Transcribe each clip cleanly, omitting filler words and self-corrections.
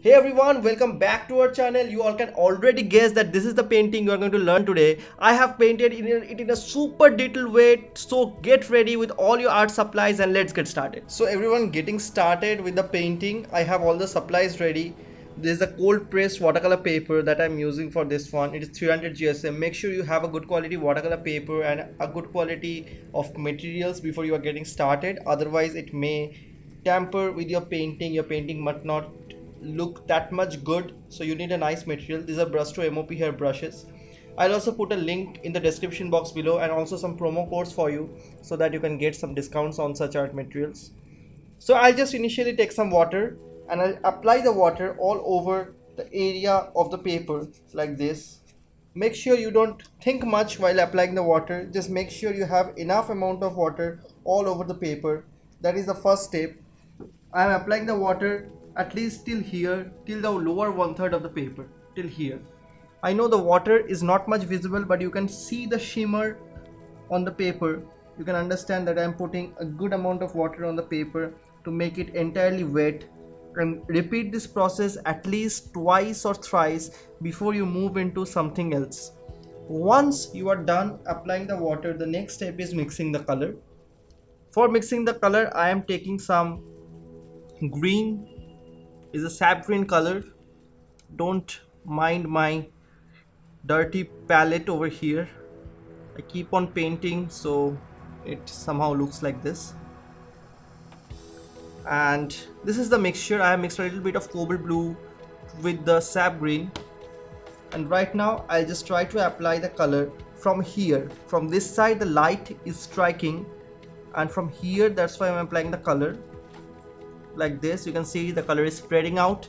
Hey everyone, welcome back to our channel. You all can already guess that this is the painting you are going to learn today. I have painted it in a super detailed way, so get ready with all your art supplies and let's get started. So everyone, getting started with the painting. I have all the supplies ready. This is the cold pressed watercolor paper that I'm using for this one. It is 300 GSM. Make sure you have a good quality watercolor paper and a good quality of materials before you are getting started. Otherwise it may tamper with your painting. Your painting might not look that much good, so you need a nice material. These are brush to MOP hair brushes. I'll also put a link in the description box below and also some promo codes for you so that you can get some discounts on such art materials. So I'll just initially take some water and I'll apply the water all over the area of the paper like this. Make sure you don't think much while applying the water. Just make sure you have enough amount of water all over the paper. That is the first step. I am applying the water at least till here, till the lower one third of the paper, till here. I know the water is not much visible, but you can see the shimmer on the paper. You can understand that I am putting a good amount of water on the paper to make it entirely wet, and repeat this process at least twice or thrice before you move into something else. Once you are done applying the water, the next step is mixing the color. For mixing the color, I am taking some green, is a sap green color. Don't mind my dirty palette over here. I keep on painting so it somehow looks like this. And this is the mixture. I have mixed a little bit of cobalt blue with the sap green, and right now I'll just try to apply the color from here. From this side the light is striking, and from here, that's why I'm applying the color like this. You can see the color is spreading out.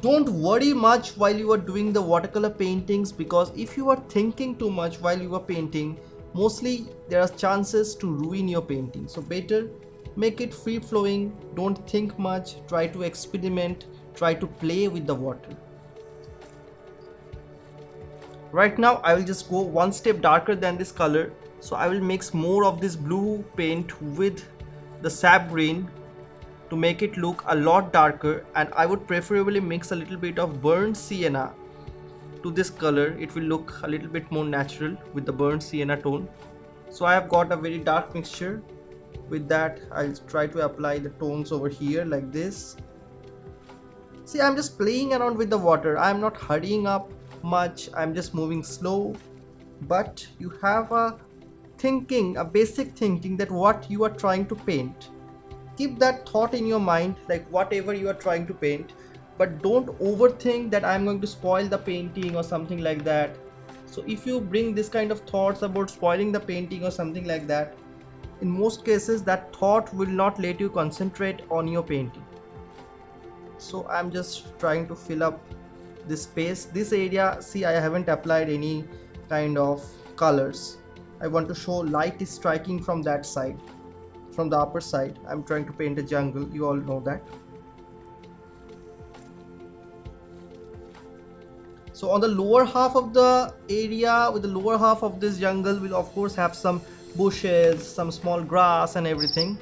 Don't worry much while you are doing the watercolor paintings, because if you are thinking too much while you are painting, mostly there are chances to ruin your painting. So better make it free flowing. Don't think much, try to experiment, try to play with the water. Right now I will just go one step darker than this color, so I will mix more of this blue paint with the sap green to make it look a lot darker, and I would preferably mix a little bit of burnt sienna to this color. It will look a little bit more natural with the burnt sienna tone. So I have got a very dark mixture. With that, I'll try to apply the tones over here like this. See, I'm just playing around with the water. I'm not hurrying up much, I'm just moving slow, but you have a thinking, a basic thinking, that what you are trying to paint. Keep that thought in your mind, like whatever you are trying to paint, but don't overthink that I'm going to spoil the painting or something like that. So if you bring this kind of thoughts about spoiling the painting or something like that, in most cases that thought will not let you concentrate on your painting. So I'm just trying to fill up this space, this area. See, I haven't applied any kind of colors. I want to show light is striking from that side, from the upper side. I'm trying to paint a jungle, you all know that. So on the lower half of the area, with the lower half of this jungle, will of course have some bushes, some small grass and everything.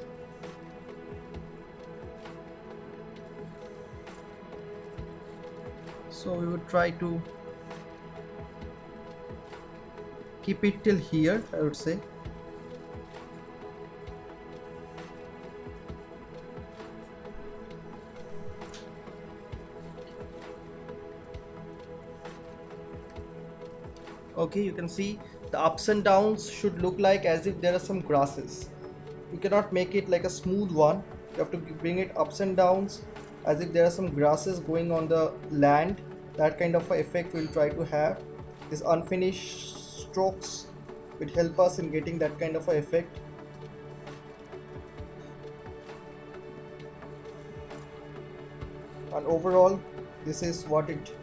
So we would try to keep it till here, I would say. Okay, you can see the ups and downs should look like as if there are some grasses. You cannot make it like a smooth one. You have to bring it ups and downs as if there are some grasses going on the land. That kind of effect we'll try to have. These unfinished strokes will help us in getting that kind of effect. And overall, this is what it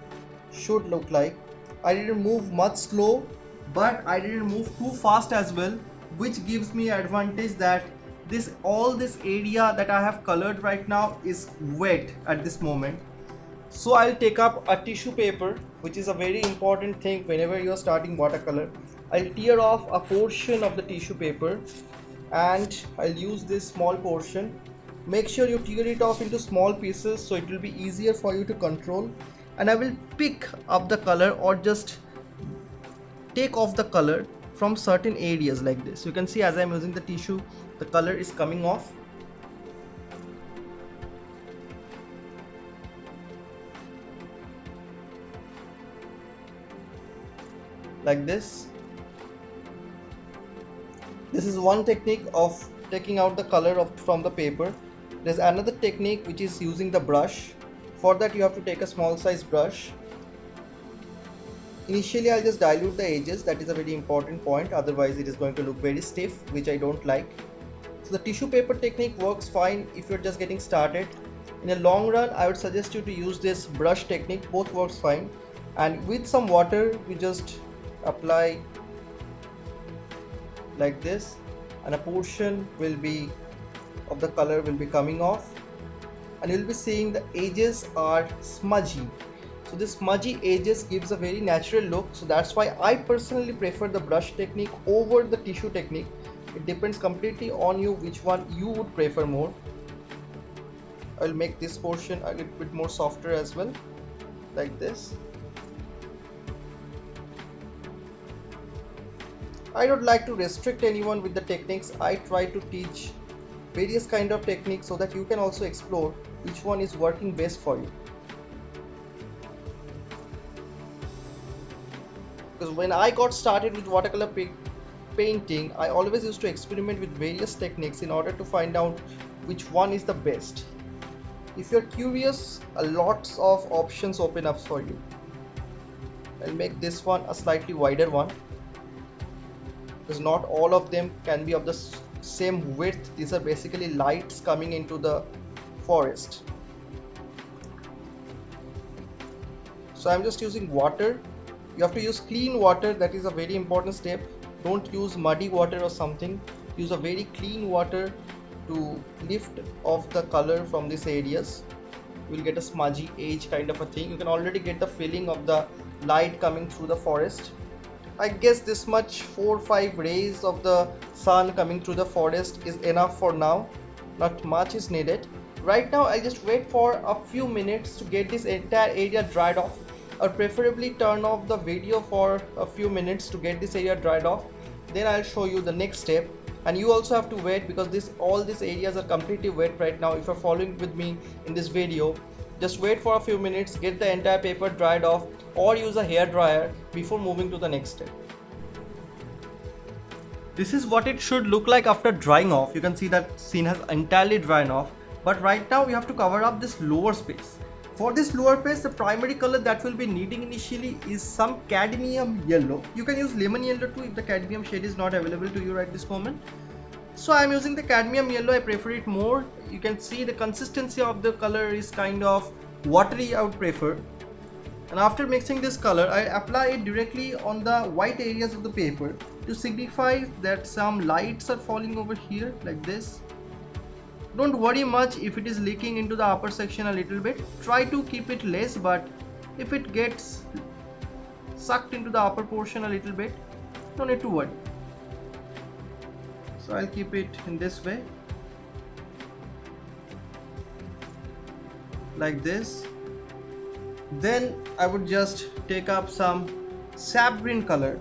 should look like. I didn't move much slow, but I didn't move too fast as well, which gives me advantage that all this area that I have colored right now is wet at this moment. So I'll take up a tissue paper, which is a very important thing whenever you're starting watercolor. I'll tear off a portion of the tissue paper and I'll use this small portion Make sure you tear it off into small pieces so it will be easier for you to control. And I will pick up the color or just take off the color from certain areas like this. You can see as I'm using the tissue, the color is coming off. Like this. This is one technique of taking out the color from the paper. There's another technique which is using the brush. For that you have to take a small size brush. Initially I'll just dilute the edges, that is a very important point, otherwise it is going to look very stiff, which I don't like. So the tissue paper technique works fine if you're just getting started. In the long run I would suggest you to use this brush technique, both works fine. And with some water we just apply like this, and a portion will be of the color will be coming off, and you'll be seeing the edges are smudgy. So this smudgy edges gives a very natural look, so that's why I personally prefer the brush technique over the tissue technique. It depends completely on you which one you would prefer more. I'll make this portion a little bit more softer as well, like this. I don't like to restrict anyone with the techniques. I try to teach various kind of techniques so that you can also explore which one is working best for you. Because when I got started with watercolor painting, I always used to experiment with various techniques in order to find out which one is the best. If you're curious, lots of options open up for you. I'll make this one a slightly wider one, because not all of them can be of the same width. These are basically lights coming into the forest. So I'm just using water. You have to use clean water, that is a very important step. Don't use muddy water or something. Use a very clean water to lift off the color from these areas. You will get a smudgy edge kind of a thing. You can already get the feeling of the light coming through the forest. I guess this much 4 or 5 rays of the sun coming through the forest is enough for now. Not much is needed. Right now I just wait for a few minutes to get this entire area dried off, or preferably turn off the video for a few minutes to get this area dried off. Then I'll show you the next step, and you also have to wait because all these areas are completely wet right now. If you're following with me in this video, just wait for a few minutes, get the entire paper dried off, or use a hair dryer before moving to the next step. This is what it should look like after drying off. You can see that scene has entirely dried off, but right now we have to cover up this lower space. For this lower space, the primary color that we'll be needing initially is some cadmium yellow. You can use lemon yellow too if the cadmium shade is not available to you at this moment. So I'm using the cadmium yellow, I prefer it more. You can see the consistency of the color is kind of watery, I would prefer. And after mixing this color, I apply it directly on the white areas of the paper to signify that some lights are falling over here like this. Don't worry much if it is leaking into the upper section a little bit. Try to keep it less, but if it gets sucked into the upper portion a little bit, don't need to worry. So I'll keep it in this way, like this. Then I would just take up some sap green color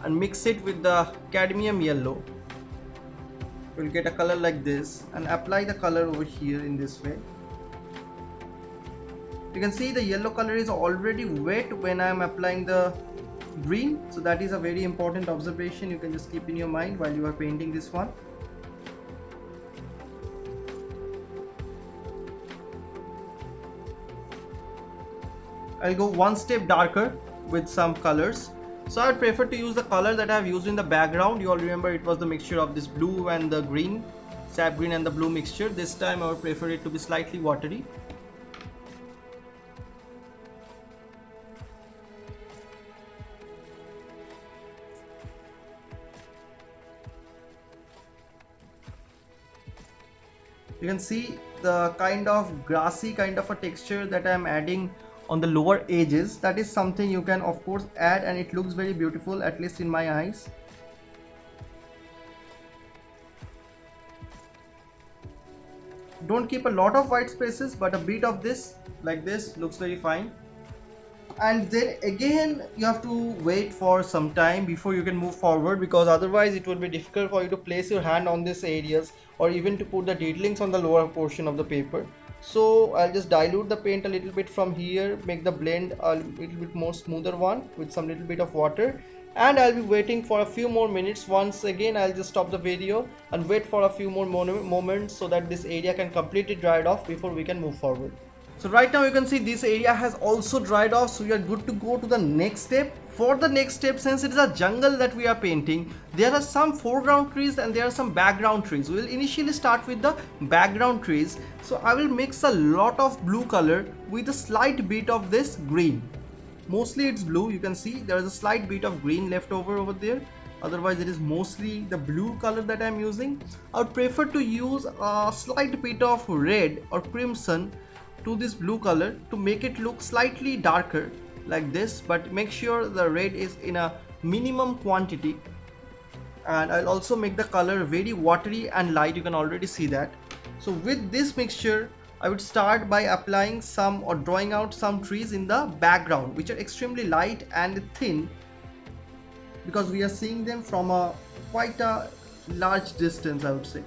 and mix it with the cadmium yellow. We'll get a color like this and apply the color over here in this way. You can see the yellow color is already wet when I am applying the green, so that is a very important observation you can just keep in your mind while you are painting this one. I'll go one step darker with some colors. So I would prefer to use the color that I have used in the background. You all remember it was the mixture of this blue and the green, sap green and the blue mixture. This time I would prefer it to be slightly watery. You can see the kind of grassy kind of a texture that I am adding on the lower edges. That is something you can of course add, and it looks very beautiful, at least in my eyes. Don't keep a lot of white spaces, but a bit of this like this looks very fine. And then again you have to wait for some time before you can move forward, because otherwise it will be difficult for you to place your hand on these areas or even to put the detailings on the lower portion of the paper. So I'll just dilute the paint a little bit from here, make the blend a little bit more smoother one with some little bit of water, and I'll be waiting for a few more minutes. Once again I'll just stop the video and wait for a few more moments so that this area can completely dry off before we can move forward. So right now you can see this area has also dried off, so we are good to go to the next step. For the next step, since it is a jungle that we are painting, there are some foreground trees and there are some background trees. We will initially start with the background trees. So I will mix a lot of blue color with a slight bit of this green. Mostly it's blue, you can see there is a slight bit of green left over there. Otherwise it is mostly the blue color that I am using. I would prefer to use a slight bit of red or crimson to this blue color to make it look slightly darker like this, but make sure the red is in a minimum quantity. And I'll also make the color very watery and light, you can already see that. So with this mixture I would start by applying some or drawing out some trees in the background which are extremely light and thin, because we are seeing them from a quite a large distance, I would say.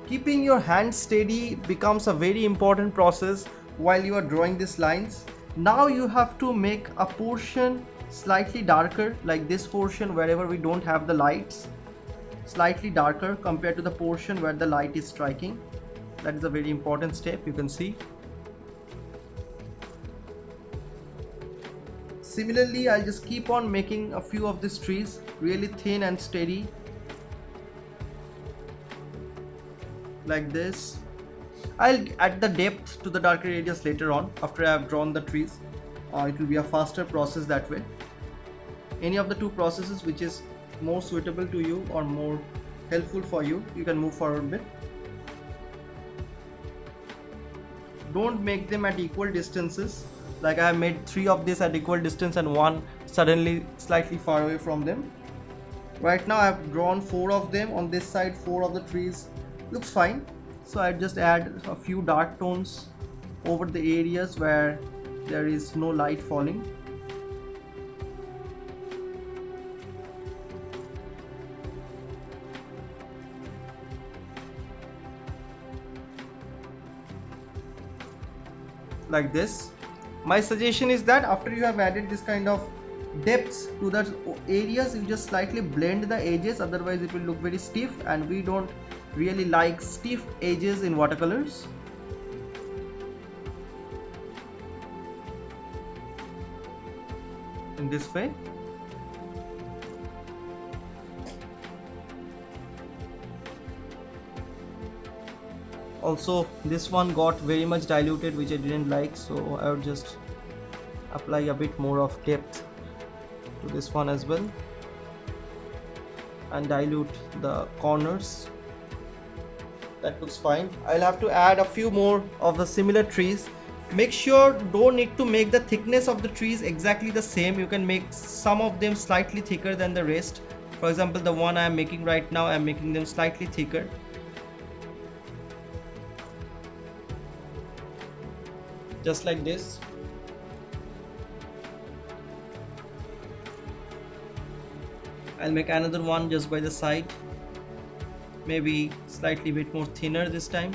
Keeping your hand steady becomes a very important process while you are drawing these lines. Now you have to make a portion slightly darker, like this portion wherever we don't have the lights, slightly darker compared to the portion where the light is striking. That is a very important step, you can see. Similarly, I'll just keep on making a few of these trees really thin and steady, like this. I'll add the depth to the darker areas later on after I have drawn the trees. It will be a faster process that way. Any of the two processes which is more suitable to you or more helpful for you, you can move forward with. Don't make them at equal distances, like I have made 3 of this at equal distance and 1 suddenly slightly far away from them. Right now I have drawn 4 of them on this side, 4 of the trees looks fine. So I just add a few dark tones over the areas where there is no light falling. Like this. My suggestion is that after you have added this kind of depths to the areas, you just slightly blend the edges, otherwise it will look very stiff, and we don't really like stiff edges in watercolors. In this way. Also this one got very much diluted, which I didn't like, so I would just apply a bit more of depth to this one as well and dilute the corners. That looks fine. I'll have to add a few more of the similar trees. Make sure don't need to make the thickness of the trees exactly the same. You can make some of them slightly thicker than the rest. For example, the one I am making right now, I am making them slightly thicker. Just like this. I'll make another one just by the side, maybe slightly bit more thinner this time.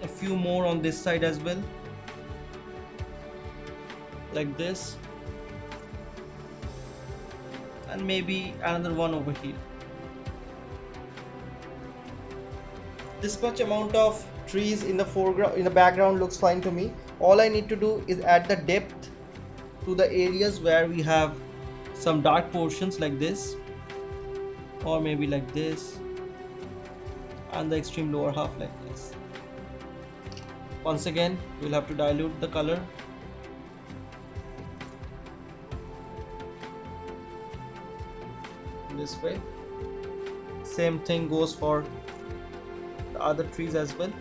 A few more on this side as well, like this, and maybe another one over here. This much amount of trees in the foreground, in the background looks fine to me. All I need to do is add the depth to the areas where we have some dark portions like this, or maybe like this, and the extreme lower half like this. Once again, we'll have to dilute the color. This way. Same thing goes for the other trees as well.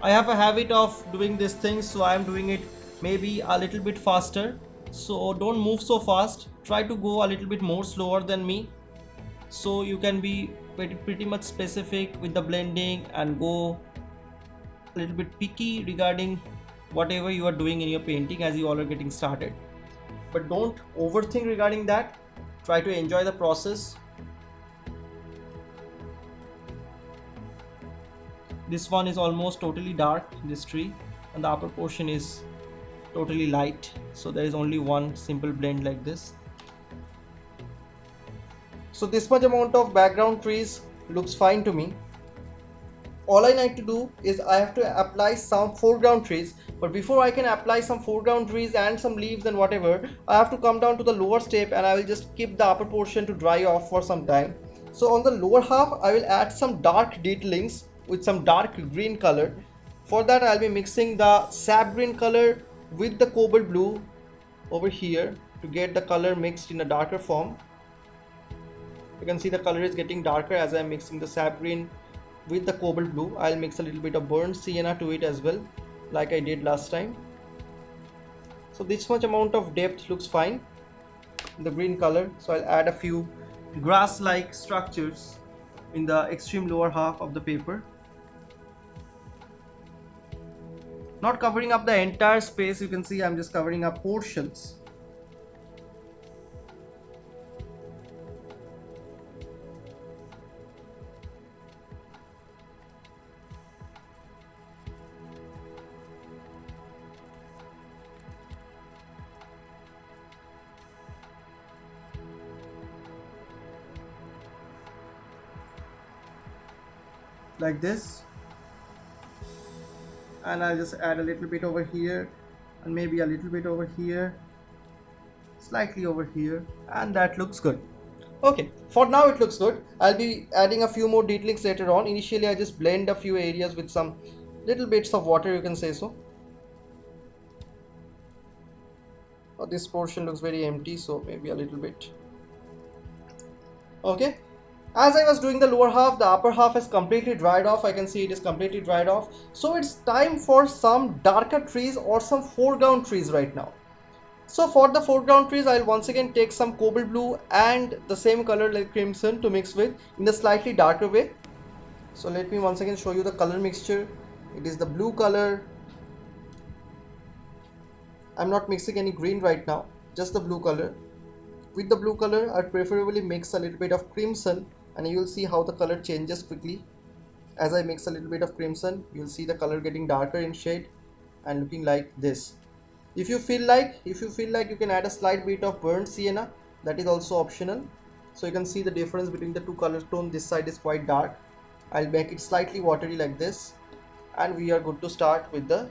I have a habit of doing these things, so I am doing it maybe a little bit faster. So don't move so fast. Try to go a little bit more slower than me, so you can be pretty much specific with the blending and go a little bit picky regarding whatever you are doing in your painting as you all are getting started. But don't overthink regarding that. Try to enjoy the process. This one is almost totally dark, this tree, and the upper portion is totally light, so there is only one simple blend like this. So this much amount of background trees looks fine to me. All I need to do is I have to apply some foreground trees, but before I can apply some foreground trees and some leaves and whatever, I have to come down to the lower step and I will just keep the upper portion to dry off for some time. So on the lower half I will add some dark detailings with some dark green color. For that I'll be mixing the sap green color with the cobalt blue over here to get the color mixed in a darker form. You can see the color is getting darker as I'm mixing the sap green with the cobalt blue. I'll mix a little bit of burnt sienna to it as well, like I did last time. So this much amount of depth looks fine in the green color. So I'll add a few grass-like structures in the extreme lower half of the paper. Not covering up the entire space, you can see I'm just covering up portions. Like this, and I'll just add a little bit over here and maybe a little bit over here, slightly over here, and that looks good. Okay, for now it looks good. I'll be adding a few more detailings later on. Initially I just blend a few areas with some little bits of water, you can say so. This portion looks very empty, so maybe a little bit. Okay, as I was doing the lower half, the upper half is completely dried off. I can see it is completely dried off. So it's time for some darker trees or some foreground trees right now. So for the foreground trees, I'll once again take some cobalt blue and the same color like crimson to mix with in a slightly darker way. So let me once again show you the color mixture. It is the blue color. I'm not mixing any green right now, just the blue color. With the blue color, I'd preferably mix a little bit of crimson, and you will see how the color changes quickly. As I mix a little bit of crimson, you'll see the color getting darker in shade and looking like this. If you feel like you can add a slight bit of burnt sienna, that is also optional. So you can see the difference between the two color tone. This side is quite dark. I'll make it slightly watery like this, and we are good to start with the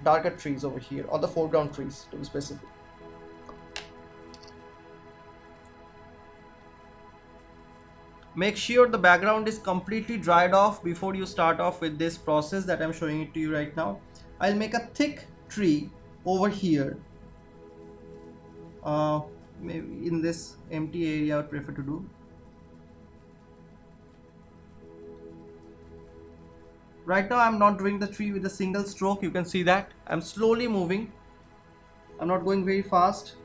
darker trees over here, or the foreground trees to be specific. Make sure the background is completely dried off before you start off with this process that I'm showing it to you right now. I'll make a thick tree over here. Maybe in this empty area I would prefer to do. Right now I'm not doing the tree with a single stroke. You can see that I'm slowly moving. I'm not going very fast.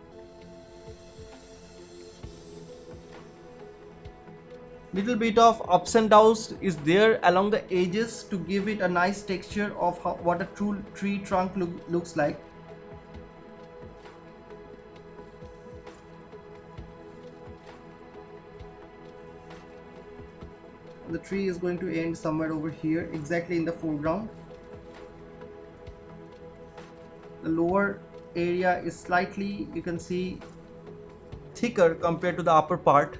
Little bit of ups and downs is there along the edges to give it a nice texture of what a true tree trunk looks like. The tree is going to end somewhere over here, exactly in the foreground. The lower area is slightly, you can see, thicker compared to the upper part,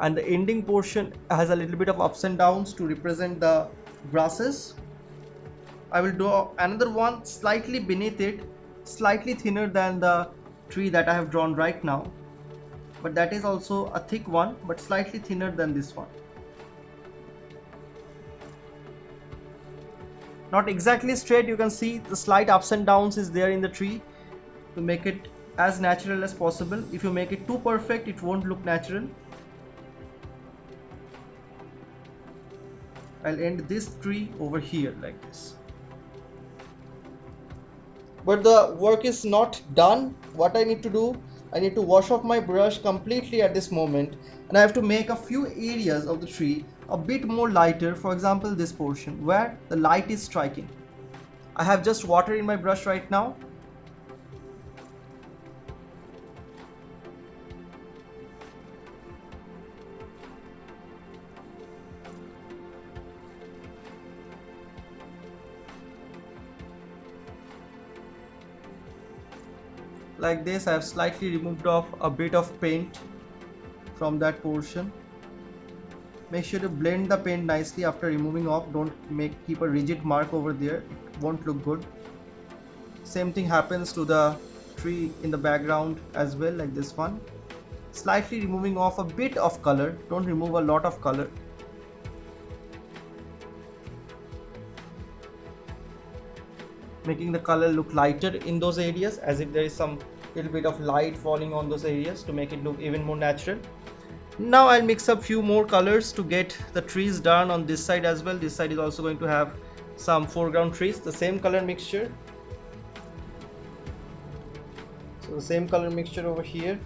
and the ending portion has a little bit of ups and downs to represent the grasses. I will do another one slightly beneath it, slightly thinner than the tree that I have drawn right now, but that is also a thick one, but slightly thinner than this one. Not exactly straight, you can see the slight ups and downs is there in the tree to make it as natural as possible. If you make it too perfect, it won't look natural. I'll end this tree over here like this. but the work is not done. What I need to do, I need to wash off my brush completely at this moment, and I have to make a few areas of the tree a bit more lighter. For example, this portion where the light is striking. I have just water in my brush right now. Like this, I have slightly removed off a bit of paint from that portion. Make sure to blend the paint nicely after removing off. Don't keep a rigid mark over there, it won't look good. Same thing happens to the tree in the background as well, like this one. Slightly removing off a bit of color, don't remove a lot of color. Making the color look lighter in those areas, as if there is some little bit of light falling on those areas to make it look even more natural. Now I'll mix up few more colors to get the trees done on this side as well. This side is also going to have some foreground trees, the same color mixture. So the same color mixture over here.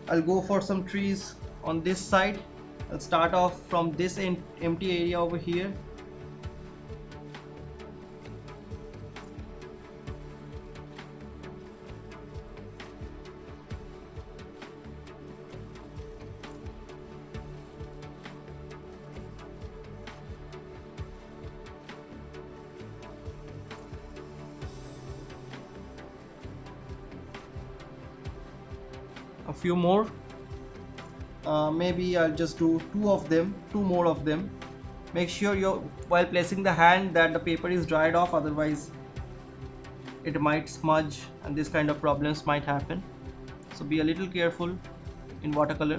I'll go for some trees on this side. I'll start off from this empty area over here. A few more. Maybe I'll just do two more of them. Make sure while placing the hand that the paper is dried off, otherwise it might smudge and this kind of problems might happen. So be a little careful in watercolor.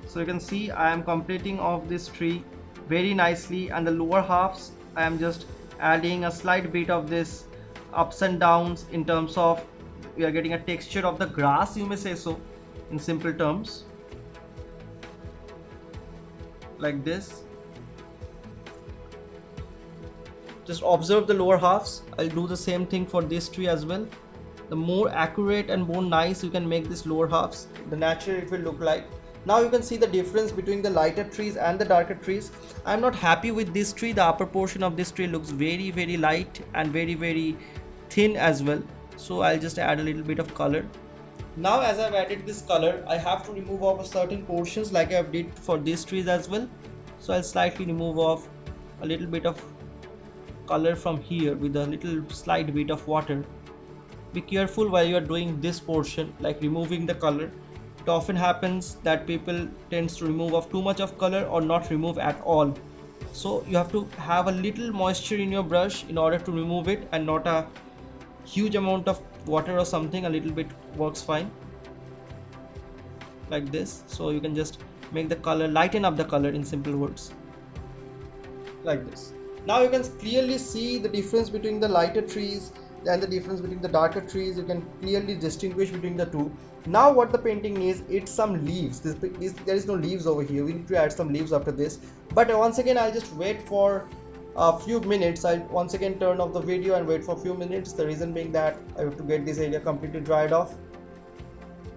So you can see I am completing off this tree very nicely, and the lower halves I am just adding a slight bit of this ups and downs in terms of we are getting a texture of the grass, you may say so, in simple terms, like this. Just observe the lower halves. I'll do the same thing for this tree as well. The more accurate and more nice you can make this lower halves, the natural it will look like. Now you can see the difference between the lighter trees and the darker trees. I'm not happy with this tree. The upper portion of this tree looks very light and very thin as well. So I'll just add a little bit of color. Now as I've added this color, I have to remove off certain portions like I've did for these trees as well. So I'll slightly remove off a little bit of color from here with a little slight bit of water. Be careful while you are doing this portion, like removing the color. It often happens that people tends to remove off too much of color or not remove at all. So you have to have a little moisture in your brush in order to remove it, and not a huge amount of water or something. A little bit works fine, like this. So you can just make the color, lighten up the color in simple words, like this. Now you can clearly see the difference between the lighter trees and the difference between the darker trees. You can clearly distinguish between the two. Now what the painting needs, it's some leaves. There is no leaves over here. We need to add some leaves after this. But once again, I'll just wait for a few minutes. I'll once again turn off the video and wait for a few minutes. The reason being that I have to get this area completely dried off.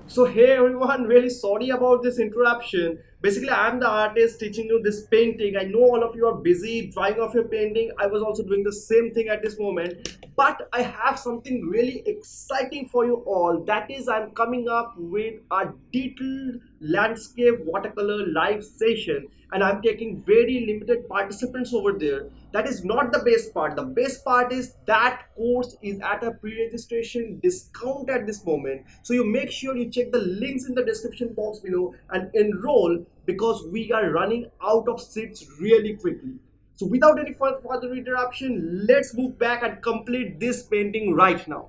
So hey everyone, really sorry about this interruption. Basically, I'm the artist teaching you this painting. I know all of you are busy drawing off your painting. I was also doing the same thing at this moment. But I have something really exciting for you all. That is, I'm coming up with a detailed landscape watercolor live session. And I'm taking very limited participants over there. That is not the best part. The best part is that course is at a pre-registration discount at this moment. So you make sure you check the links in the description box below and enroll, because we are running out of seats really quickly. So without any further interruption, let's move back and complete this painting right now.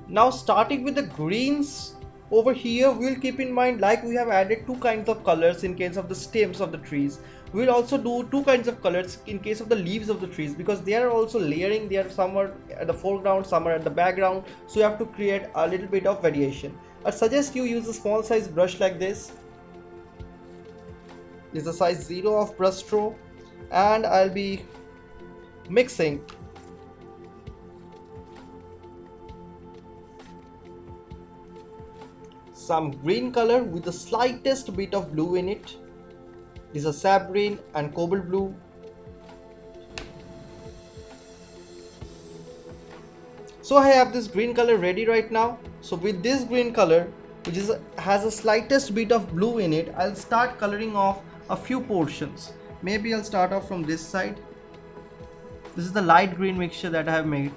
Now starting with the greens, over here we'll keep in mind, like we have added two kinds of colors in case of the stems of the trees. We'll also do two kinds of colors in case of the leaves of the trees, because they are also layering. They are some are at the foreground, some are at the background, so you have to create a little bit of variation. I suggest you use a small size brush like this. This is a size 0 of brush stroke, and I'll be mixing some green color with the slightest bit of blue in it. This is a sap green and cobalt blue. So I have this green color ready right now. So with this green color, which has a slightest bit of blue in it, I'll start coloring off a few portions. Maybe I'll start off from this side. This is the light green mixture that I have made.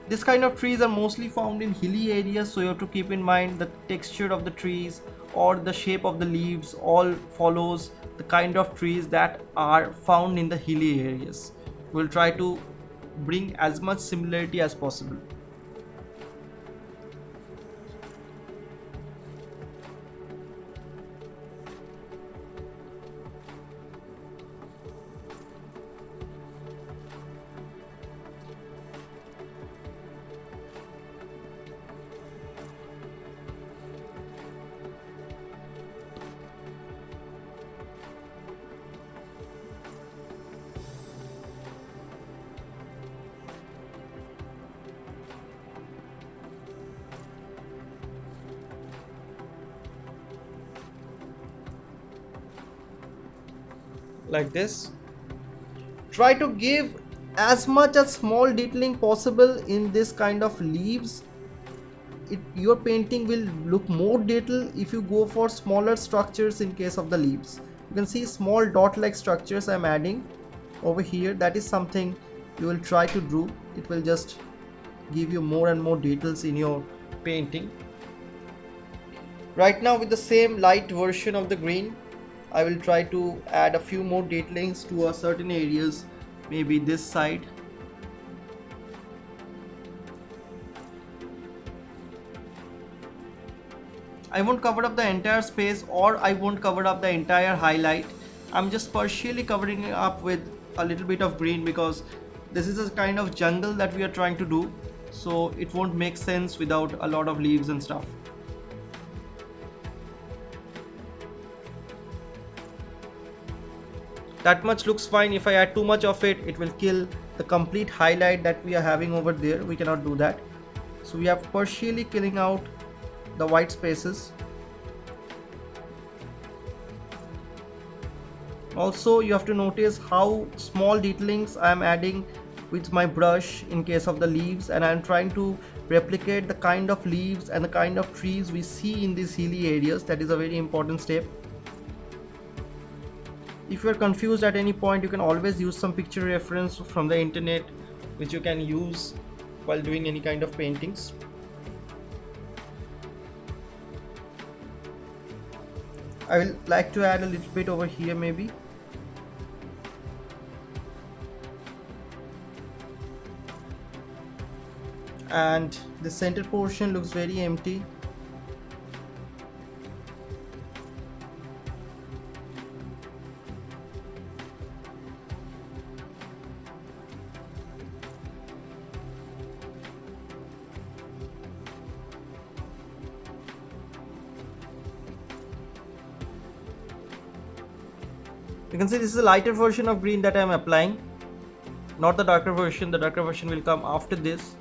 This kind of trees are mostly found in hilly areas, so you have to keep in mind the texture of the trees or the shape of the leaves all follows the kind of trees that are found in the hilly areas. We'll try to bring as much similarity as possible. Like this. Try to give as much as small detailing possible in this kind of leaves. Your painting will look more detailed if you go for smaller structures in case of the leaves. You can see small dot like structures I'm adding over here. That is something you will try to do. It will just give you more and more details in your painting. Right now with the same light version of the green, I will try to add a few more detailings to a certain areas, maybe this side. I won't cover up the entire space, or I won't cover up the entire highlight. I'm just partially covering it up with a little bit of green, because this is a kind of jungle that we are trying to do, so it won't make sense without a lot of leaves and stuff. That much looks fine. If I add too much of it, it will kill the complete highlight that we are having over there. We cannot do that. So we have partially killing out the white spaces. Also, you have to notice how small detailings I am adding with my brush in case of the leaves, and I am trying to replicate the kind of leaves and the kind of trees we see in these hilly areas. That is a very important step. If you are confused at any point, you can always use some picture reference from the internet, which you can use while doing any kind of paintings. I will like to add a little bit over here maybe. And the center portion looks very empty. You can see this is a lighter version of green that I am applying, not the darker version. The darker version will come after this.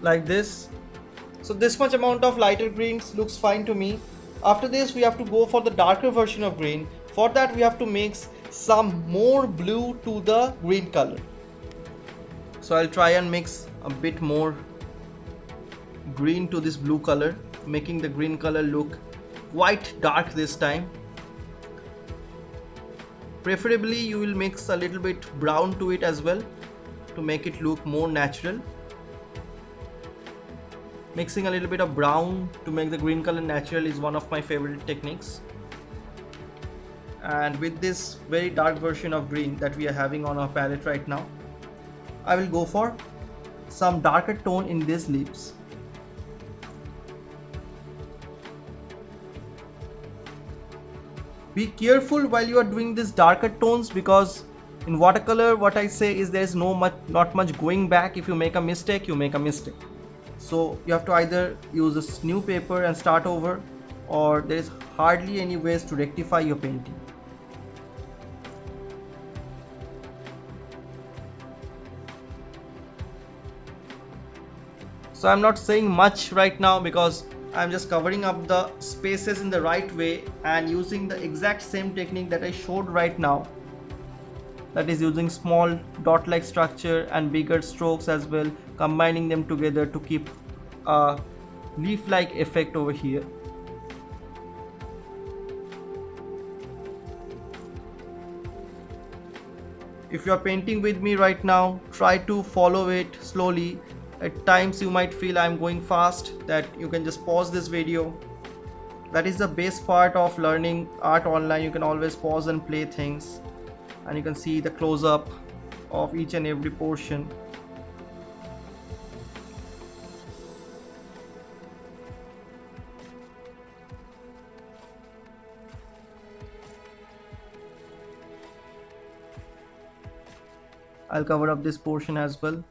Like this. So this much amount of lighter greens looks fine to me. After this, we have to go for the darker version of green. For that, we have to mix some more blue to the green color. So I'll try and mix a bit more green to this blue color, making the green color look quite dark this time. Preferably you will mix a little bit brown to it as well to make it look more natural. Mixing a little bit of brown to make the green color natural is one of my favorite techniques. And with this very dark version of green that we are having on our palette right now, I will go for some darker tone in these leaves. Be careful while you are doing these darker tones, because in watercolor what I say is there is not much going back. If you make a mistake, you make a mistake. So you have to either use a new paper and start over, or there is hardly any ways to rectify your painting. So I'm not saying much right now because I'm just covering up the spaces in the right way and using the exact same technique that I showed right now. That is using small dot-like structure and bigger strokes as well, combining them together to keep a leaf-like effect over here. If you are painting with me right now, try to follow it slowly. At times you might feel I'm going fast, that you can just pause this video. That is the best part of learning art online. You can always pause and play things, and you can see the close-up of each and every portion. I'll cover up this portion as well.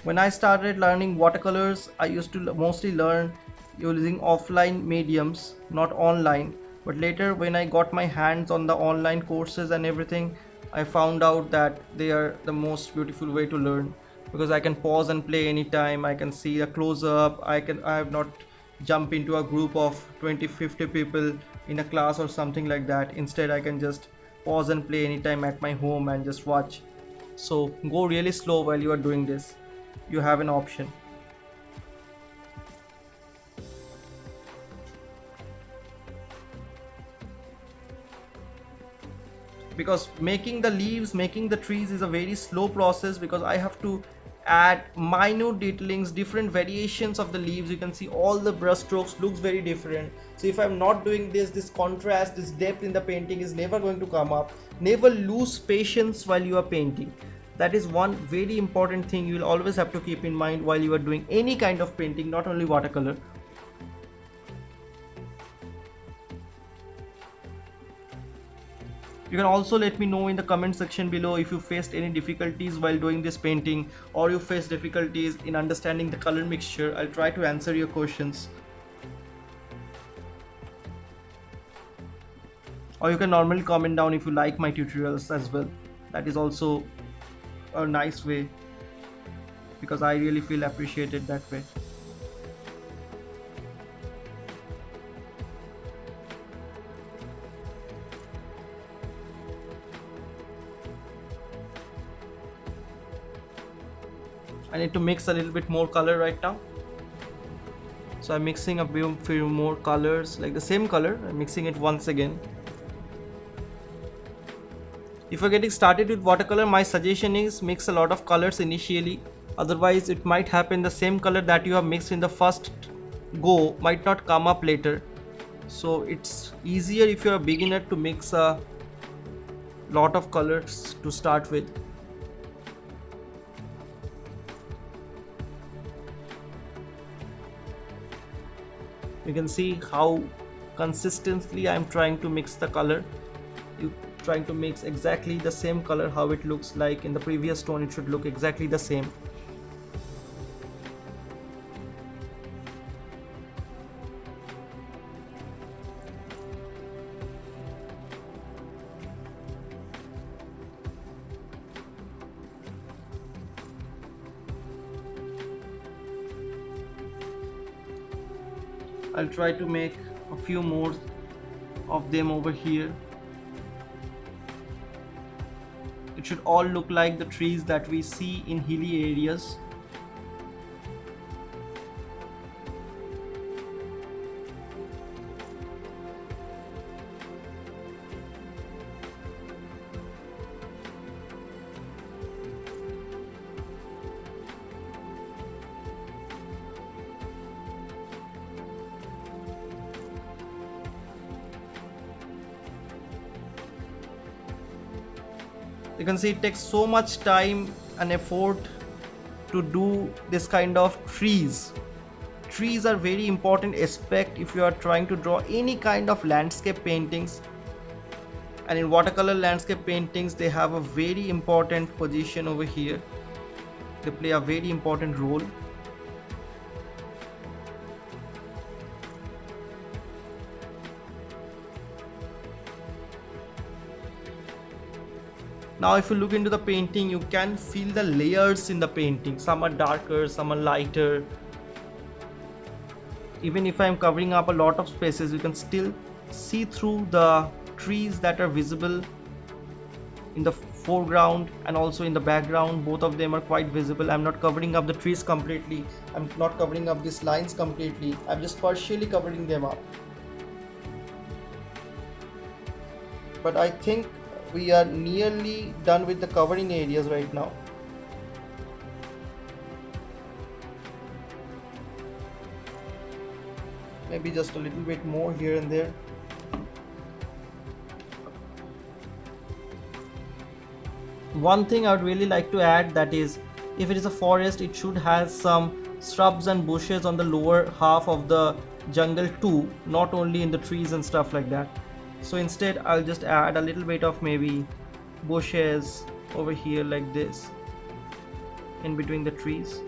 When I started learning watercolors, I used to mostly learn using offline mediums, not online. But later when I got my hands on the online courses and everything, I found out that they are the most beautiful way to learn, because I can pause and play anytime. I can see a close-up. I have not jump into a group of 20-50 people in a class or something like that. Instead I can just pause and play anytime at my home and just watch. So go really slow while you are doing this. You have an option. Because making the leaves, making the trees is a very slow process, because I have to add minute detailings, different variations of the leaves. You can see all the brush strokes looks very different. So if I'm not doing this contrast, this depth in the painting is never going to come up. Never lose patience while you are painting. That is one very important thing you will always have to keep in mind while you are doing any kind of painting, not only watercolor. You can also let me know in the comment section below if you faced any difficulties while doing this painting, or you faced difficulties in understanding the color mixture. I'll try to answer your questions. Or you can normally comment down if you like my tutorials as well. That is also a nice way, because I really feel appreciated that way. I need to mix a little bit more color right now. So I'm mixing a few more colors, like the same color. I'm mixing it once again. If you're getting started with watercolor, my suggestion is mix a lot of colors initially. Otherwise it might happen the same color that you have mixed in the first go might not come up later. So it's easier if you're a beginner to mix a lot of colors to start with. You can see how consistently I'm trying to mix the color. Trying to mix exactly the same color how it looks like in the previous tone. It should look exactly the same. I'll try to make a few more of them over here. It should all look like the trees that we see in hilly areas. You can see it takes so much time and effort to do this kind of trees. Trees are very important aspect if you are trying to draw any kind of landscape paintings, and in watercolor landscape paintings they have a very important position over here. They play a very important role. Now if you look into the painting, you can feel the layers in the painting. Some are darker, some are lighter. Even if I am covering up a lot of spaces, you can still see through the trees that are visible in the foreground and also in the background. Both of them are quite visible. I'm not covering up the trees completely. I'm not covering up these lines completely. I'm just partially covering them up. But I think we are nearly done with the covering areas right now. Maybe just a little bit more here and there. One thing I would really like to add, that is, if it is a forest, it should have some shrubs and bushes on the lower half of the jungle too, not only in the trees and stuff like that. So instead I'll just add a little bit of maybe bushes over here like this in between the trees.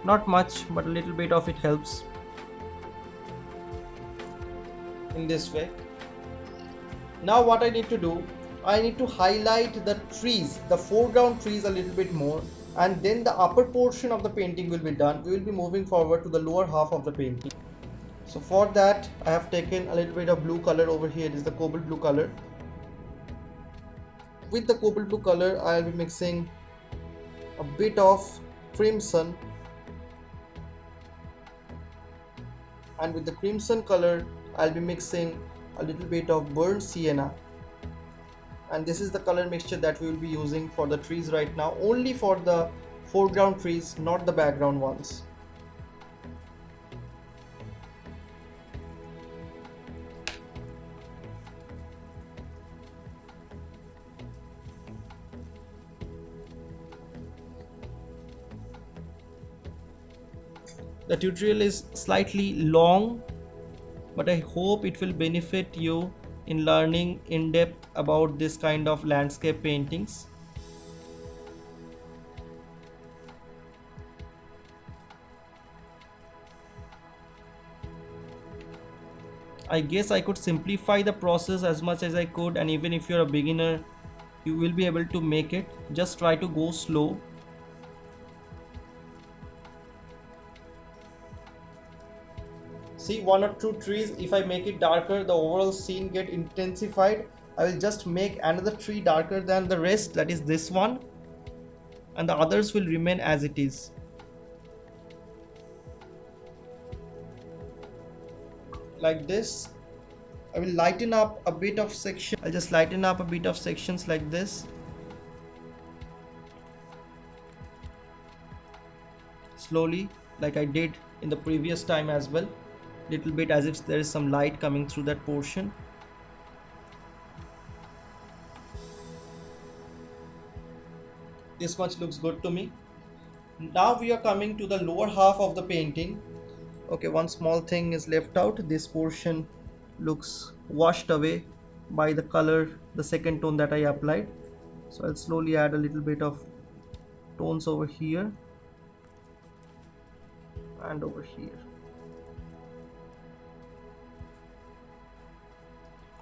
Not much, but a little bit of it helps in this way. Now what I need to do, I need to highlight the trees, the foreground trees a little bit more, and then the upper portion of the painting will be done. We will be moving forward to the lower half of the painting. So for that I have taken a little bit of blue color over here. This is the cobalt blue color. With the cobalt blue color I will be mixing a bit of crimson, and with the crimson color I'll be mixing a little bit of burnt sienna. And this is the color mixture that we will be using for the trees right now, only for the foreground trees, not the background ones. The tutorial is slightly long, but I hope it will benefit you in learning in depth about this kind of landscape paintings. I guess I could simplify the process as much as I could, and even if you're a beginner, you will be able to make it. Just try to go slow. See, one or two trees, if I make it darker, the overall scene get intensified. I will just make another tree darker than the rest, that is this one, and the others will remain as it is. Like this. I will lighten up a bit of section. I'll just lighten up a bit of sections like this. Slowly, like I did in the previous time as well. Little bit as if there is some light coming through that portion. This much looks good to me. Now we are coming to the lower half of the painting. Okay, one small thing is left out. This portion looks washed away by the color, the second tone that I applied. So I'll slowly add a little bit of tones over here and over here.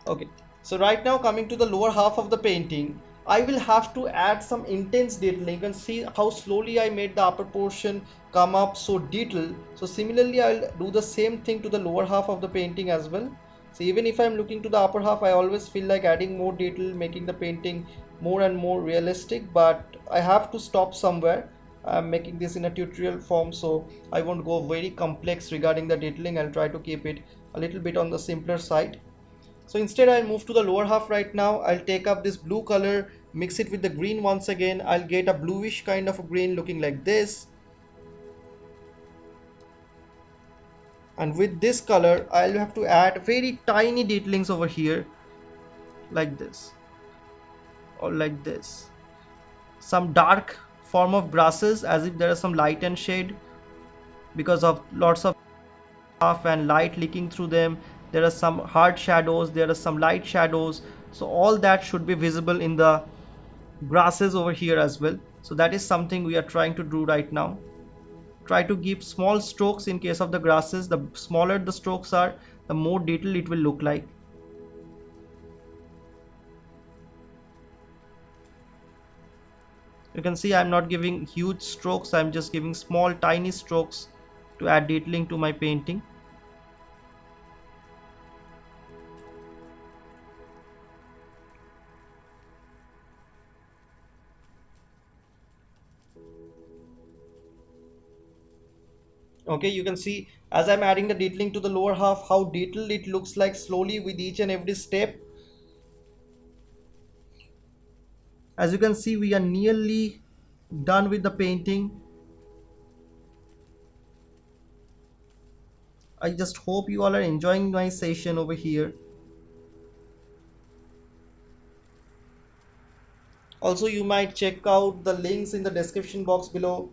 Okay, so right now coming to the lower half of the painting, I will have to add some intense detailing. You can see how slowly I made the upper portion come up so detailed. So similarly, I'll do the same thing to the lower half of the painting as well. So even if I'm looking to the upper half, I always feel like adding more detail, making the painting more and more realistic, but I have to stop somewhere. I'm making this in a tutorial form, so I won't go very complex regarding the detailing. I'll try to keep it a little bit on the simpler side. So instead I'll move to the lower half right now. I'll take up this blue color, mix it with the green once again. I'll get a bluish kind of a green looking like this. And with this color, I'll have to add very tiny detailings over here like this or like this. Some dark form of grasses as if there is some light and shade because of lots of half and light leaking through them. There are some hard shadows, there are some light shadows. So all that should be visible in the grasses over here as well. So that is something we are trying to do right now. Try to give small strokes in case of the grasses. The smaller the strokes are, the more detailed it will look like. You can see I'm not giving huge strokes, I'm just giving small tiny strokes to add detailing to my painting. Okay, you can see as I'm adding the detailing to the lower half how detailed it looks like slowly with each and every step. As you can see, we are nearly done with the painting. I just hope you all are enjoying my session over here. Also, you might check out the links in the description box below.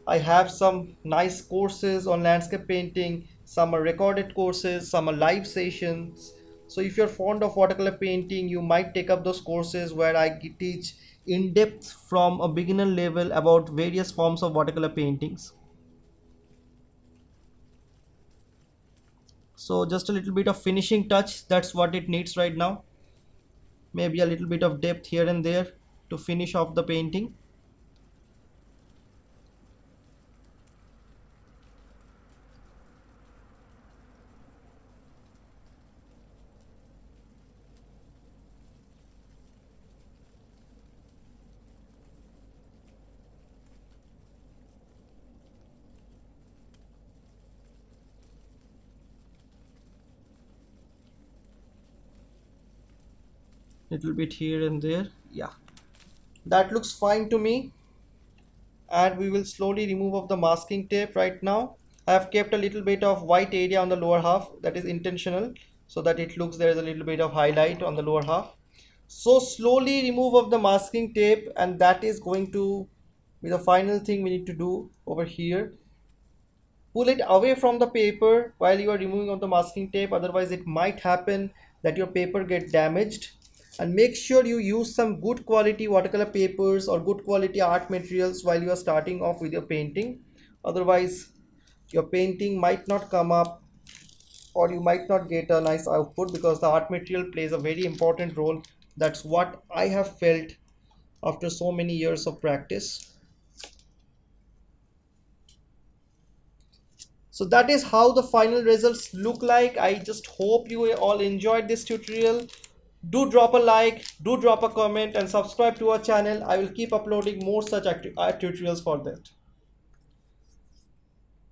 I have some nice courses on landscape painting. Some are recorded courses, some are live sessions. So if you're fond of watercolor painting, you might take up those courses where I teach in depth from a beginner level about various forms of watercolor paintings. So just a little bit of finishing touch, that's what it needs right now. Maybe a little bit of depth here and there to finish off the painting. Little bit here and there. Yeah, that looks fine to me. And we will slowly remove of the masking tape right now. I have kept a little bit of white area on the lower half, that is intentional, so that it looks there is a little bit of highlight on the lower half. So slowly remove of the masking tape, and that is going to be the final thing we need to do over here. Pull it away from the paper while you are removing of the masking tape, otherwise it might happen that your paper get damaged. And make sure you use some good quality watercolor papers or good quality art materials while you are starting off with your painting. Otherwise your painting might not come up, or you might not get a nice output, because the art material plays a very important role. That's what I have felt after so many years of practice. So that is how the final results look like. I just hope you all enjoyed this tutorial. Do drop a like, do drop a comment, and subscribe to our channel. I will keep uploading more such tutorials for that.